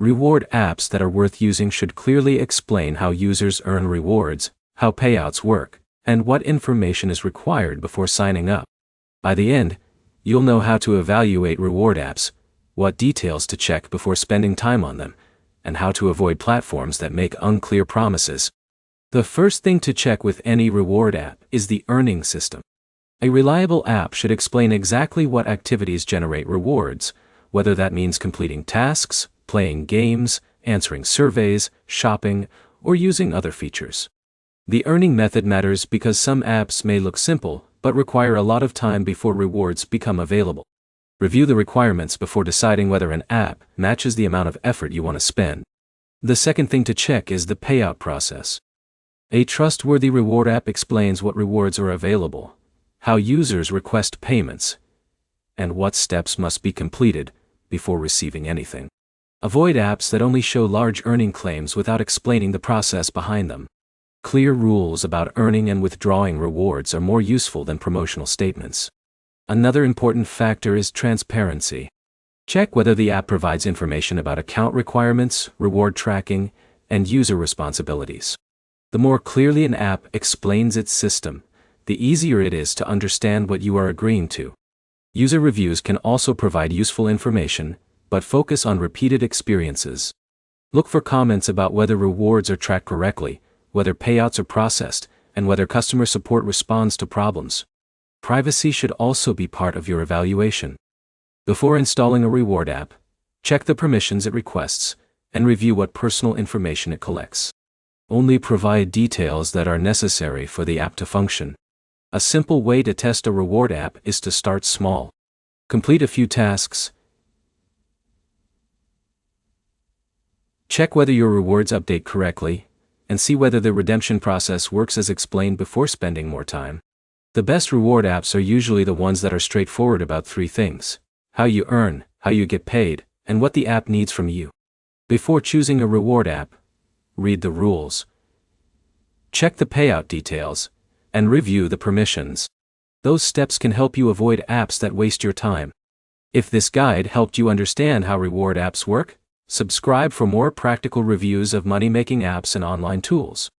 Reward apps that are worth using should clearly explain how users earn rewards, how payouts work, and what information is required before signing up. By the end, you'll know how to evaluate reward apps, what details to check before spending time on them, and how to avoid platforms that make unclear promises. The first thing to check with any reward app is the earning system. A reliable app should explain exactly what activities generate rewards, whether that means completing tasks, playing games, answering surveys, shopping, or using other features. The earning method matters because some apps may look simple, but require a lot of time before rewards become available. Review the requirements before deciding whether an app matches the amount of effort you want to spend. The second thing to check is the payout process. A trustworthy reward app explains what rewards are available, how users request payments, and what steps must be completed before receiving anything. Avoid apps that only show large earning claims without explaining the process behind them. Clear rules about earning and withdrawing rewards are more useful than promotional statements. Another important factor is transparency. Check whether the app provides information about account requirements, reward tracking, and user responsibilities. The more clearly an app explains its system, the easier it is to understand what you are agreeing to. User reviews can also provide useful information, but focus on repeated experiences. Look for comments about whether rewards are tracked correctly, whether payouts are processed, and whether customer support responds to problems. Privacy should also be part of your evaluation. Before installing a reward app, check the permissions it requests, and review what personal information it collects. Only provide details that are necessary for the app to function. A simple way to test a reward app is to start small. Complete a few tasks. Check whether your rewards update correctly, and see whether the redemption process works as explained before spending more time. The best reward apps are usually the ones that are straightforward about three things: how you earn, how you get paid, and what the app needs from you. Before choosing a reward app, read the rules, check the payout details, and review the permissions. Those steps can help you avoid apps that waste your time. If this guide helped you understand how reward apps work, subscribe for more practical reviews of money-making apps and online tools.